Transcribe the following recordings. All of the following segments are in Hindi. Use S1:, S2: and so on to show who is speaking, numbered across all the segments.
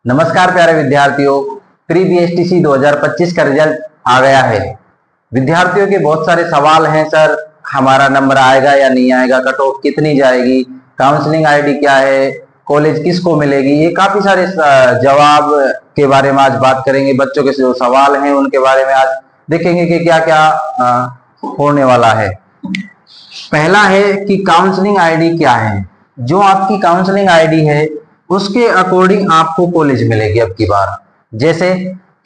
S1: नमस्कार प्यारे विद्यार्थियों, प्री बीएसटीसी 2025 का रिजल्ट आ गया है। विद्यार्थियों के बहुत सारे सवाल हैं, सर हमारा नंबर आएगा या नहीं आएगा, कट ऑफ कितनी जाएगी, काउंसलिंग आईडी क्या है, कॉलेज किसको मिलेगी, ये काफी सारे जवाब के बारे में आज बात करेंगे। बच्चों के जो सवाल हैं उनके बारे में आज देखेंगे कि क्या क्या होने वाला है। पहला है कि काउंसलिंग आईडी क्या है। जो आपकी काउंसलिंग आईडी है उसके अकॉर्डिंग आपको कॉलेज मिलेगी अब की बार। जैसे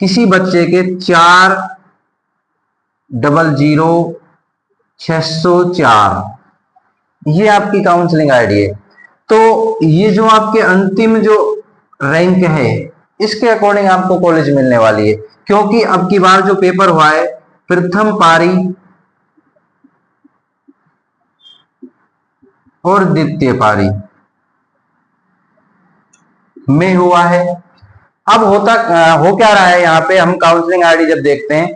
S1: किसी बच्चे के 400604 ये आपकी काउंसलिंग आईडी है, तो ये जो आपके अंतिम जो रैंक है इसके अकॉर्डिंग आपको कॉलेज मिलने वाली है। क्योंकि अब की बार जो पेपर हुआ है प्रथम पारी और द्वितीय पारी में हुआ है। अब हो क्या रहा है, यहाँ पे हम काउंसलिंग आईडी जब देखते हैं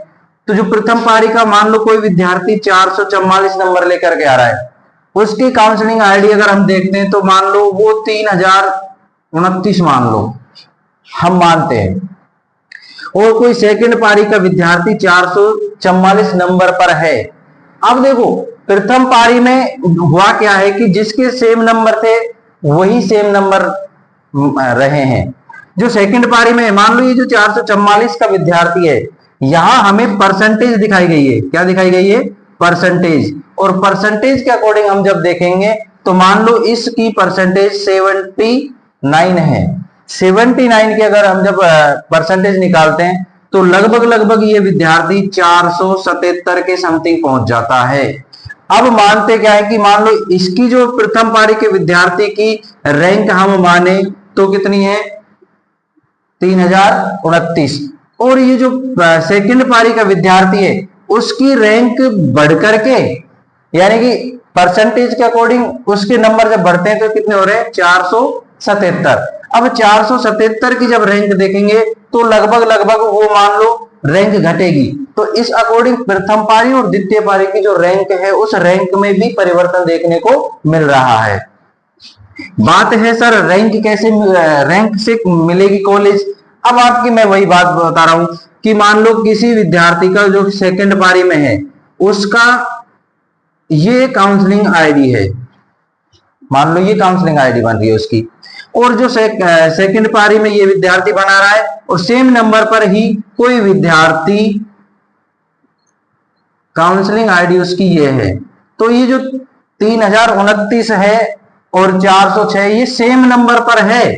S1: तो जो प्रथम पारी का मान लो कोई विद्यार्थी 444 नंबर लेकर के आ रहा है, उसकी काउंसलिंग आईडी अगर हम देखते हैं तो मान लो वो 3029 मान लो, हम मानते हैं। और कोई सेकंड पारी का विद्यार्थी 444 नंबर पर है। अब देखो प्रथम पारी में हुआ क्या है कि जिसके सेम नंबर थे वही सेम नंबर रहे हैं। जो सेकंड पारी में मान लो ये जो 444 का विद्यार्थी है, यहां हमें परसेंटेज दिखाई गई है। क्या दिखाई गई है? परसेंटेज। और परसेंटेज के अकॉर्डिंग हम जब देखेंगे तो मान लो इसकी परसेंटेज 79 है। 79 की अगर हम जब परसेंटेज निकालते हैं तो लगभग ये विद्यार्थी 477 के समथिंग पहुंच जाता है। अब मानते क्या है कि मान लो इसकी जो प्रथम पारी के विद्यार्थी की रैंक हम माने तो कितनी है? 3029। और ये जो सेकंड पारी का विद्यार्थी है उसकी रैंक बढ़ करके, यानी कि परसेंटेज के अकॉर्डिंग उसके नंबर जब बढ़ते हैं तो कितने हो रहे हैं? 477। अब 477 की जब रैंक देखेंगे तो लगभग वो मान लो रैंक घटेगी। तो इस अकॉर्डिंग प्रथम पारी और द्वितीय पारी की जो रैंक है उस रैंक में भी परिवर्तन देखने को मिल रहा है। बात है सर रैंक से मिलेगी कॉलेज। अब आपकी मैं वही बात बता रहा हूं कि मान लो किसी विद्यार्थी का जो सेकंड पारी में है उसका ये काउंसलिंग आईडी है, मान लो ये काउंसलिंग आईडी बन रही है उसकी, और जो सेकंड पारी में ये विद्यार्थी बना रहा है और सेम नंबर पर ही कोई विद्यार्थी काउंसलिंग आईडी उसकी ये है, तो ये जो 3029 है और 406 ये सेम नंबर पर है।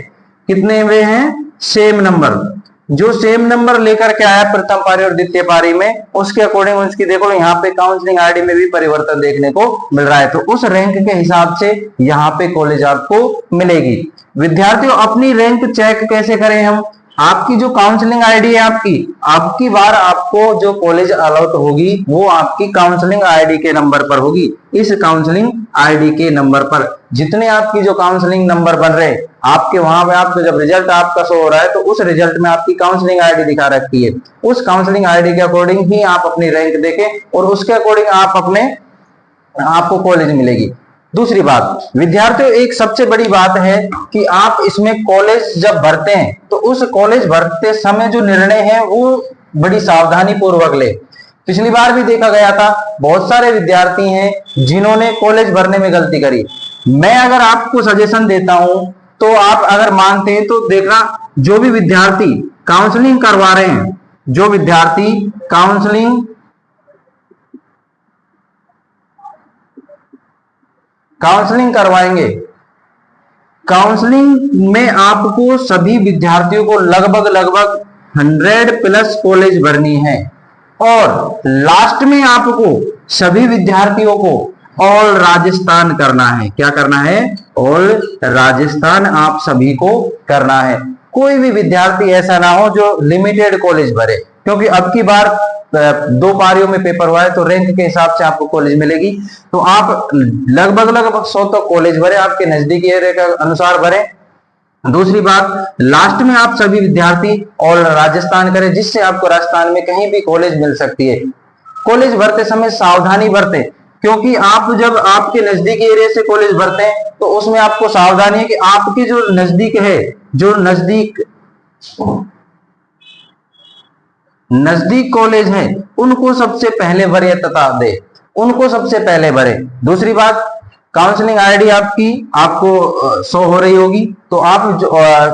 S1: कितने वे हैं? Same number. जो सेम नंबर लेकर के आया प्रथम पारी और द्वितीय पारी में उसके अकॉर्डिंग उसकी देखो यहाँ पे काउंसलिंग आईडी में भी परिवर्तन देखने को मिल रहा है। तो उस रैंक के हिसाब से यहाँ पे कॉलेज आपको मिलेगी। विद्यार्थियों अपनी रैंक चेक कैसे करें हम? आपकी जो काउंसलिंग आईडी है आपकी बार आपको जो कॉलेज अलॉट होगी वो आपकी काउंसलिंग आईडी के नंबर पर होगी। इस काउंसलिंग आईडी के नंबर पर जितने आपकी जो काउंसलिंग नंबर बन रहे आपके, वहां पे आपको जब रिजल्ट आपका शो हो रहा है तो उस रिजल्ट में आपकी काउंसलिंग आईडी दिखा रखी है। उस काउंसलिंग आईडी के अकॉर्डिंग ही आप अपनी रैंक देखें और उसके अकॉर्डिंग आपको कॉलेज मिलेगी। दूसरी बात विद्यार्थियों, एक सबसे बड़ी बात है कि आप इसमें कॉलेज जब भरते हैं तो उस कॉलेज भरते समय जो निर्णय है वो बड़ी सावधानी पूर्वक ले। पिछली बार भी देखा गया था बहुत सारे विद्यार्थी हैं जिन्होंने कॉलेज भरने में गलती करी। मैं अगर आपको सजेशन देता हूं तो आप अगर मानते हैं तो देखना, जो भी विद्यार्थी काउंसलिंग करवा रहे हैं, जो विद्यार्थी काउंसलिंग करवाएंगे, काउंसलिंग में आपको सभी विद्यार्थियों को लगभग 100+ कॉलेज भरनी है और लास्ट में आपको सभी विद्यार्थियों को ऑल राजस्थान करना है। क्या करना है? ऑल राजस्थान आप सभी को करना है। कोई भी विद्यार्थी ऐसा ना हो जो लिमिटेड कॉलेज भरे, क्योंकि अब की बार 2 पारियों में पेपर हुआ है तो रैंक के हिसाब से आपको कॉलेज मिलेगी। तो आप लगभग 100 तक कॉलेज भरे, आपके नजदीकी एरिया के अनुसार भरे। दूसरी बात, लास्ट में आप सभी विद्यार्थी ऑल राजस्थान करें जिससे आपको राजस्थान में कहीं भी कॉलेज मिल सकती है। कॉलेज भरते समय सावधानी बरतें, क्योंकि आप जब आपके नजदीकी एरिया से कॉलेज भरते हैं तो उसमें आपको सावधानी है कि आपकी जो नजदीक है, जो नजदीक नजदीक कॉलेज है उनको सबसे पहले वरीयता दे, उनको सबसे पहले भरे। दूसरी बात, काउंसलिंग आईडी आपकी आपको शो हो रही होगी, तो आप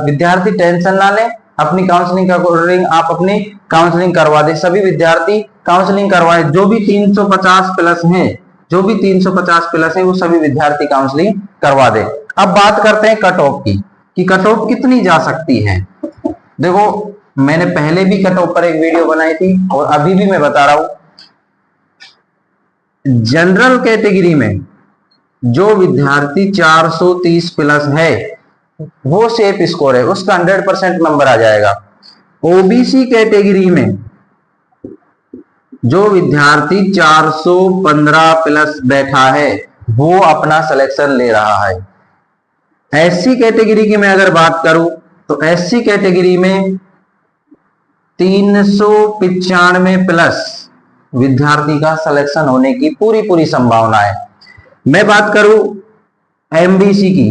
S1: विद्यार्थी टेंशन ना लें, अपनी काउंसलिंग का अकॉर्डिंग आप अपनी काउंसलिंग करवा दे। सभी विद्यार्थी काउंसलिंग करवाए, जो भी 350 प्लस हैं, जो भी 350 प्लस है वो सभी विद्यार्थी काउंसलिंग करवा दे। अब बात करते हैं कट ऑफ की, कि कट ऑफ कितनी जा सकती है। देखो, मैंने पहले भी कट ऑफ पर एक वीडियो बनाई थी और अभी भी मैं बता रहा हूं, जनरल कैटेगरी में जो विद्यार्थी 430 प्लस है वो सेफ स्कोर है, उसका 100% नंबर आ जाएगा। ओबीसी कैटेगरी में जो विद्यार्थी 415 प्लस बैठा है वो अपना सिलेक्शन ले रहा है। एससी कैटेगरी की मैं अगर बात करूं तो एससी कैटेगरी में 395 प्लस विद्यार्थी का सिलेक्शन होने की पूरी संभावना है। मैं बात करूं एमबीसी की,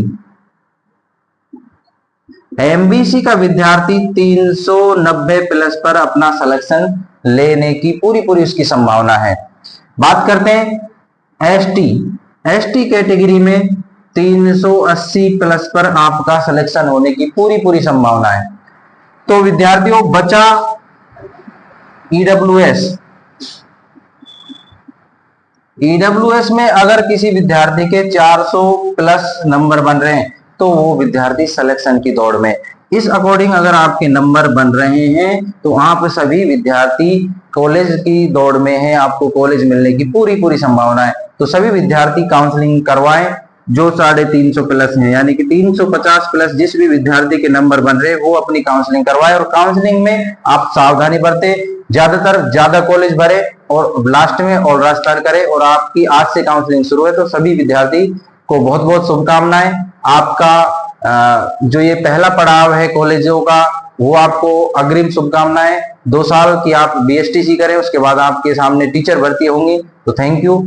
S1: एमबीसी का विद्यार्थी 390 प्लस पर अपना सिलेक्शन लेने की पूरी उसकी संभावना है। बात करते हैं एसटी, एसटी कैटेगरी में 380 प्लस पर आपका सिलेक्शन होने की पूरी संभावना है। तो विद्यार्थियों बचा ईडब्ल्यूएस, ईडब्ल्यूएस में अगर किसी विद्यार्थी के 400 प्लस नंबर बन रहे हैं तो वो विद्यार्थी सिलेक्शन की दौड़ में। इस अकॉर्डिंग अगर आपके नंबर बन रहे हैं तो आप सभी विद्यार्थी कॉलेज की दौड़ में हैं, आपको कॉलेज मिलने की पूरी संभावना है। तो सभी विद्यार्थी काउंसलिंग करवाएं जो 350 प्लस हैं, यानी कि 350 प्लस जिस भी विद्यार्थी के नंबर बन रहे हैं वो अपनी काउंसलिंग करवाए। और काउंसलिंग में आप सावधानी बरते, ज्यादा कॉलेज भरे और लास्ट में ऑल रास्टर करे। और आपकी आज से काउंसलिंग शुरू है, तो सभी विद्यार्थी को बहुत शुभकामनाएं। आपका जो ये पहला पड़ाव है कॉलेजों का, वो आपको अग्रिम शुभकामनाएं। 2 साल की आप बीएसटीसी करें, उसके बाद आपके सामने टीचर भर्ती होंगी। तो थैंक यू।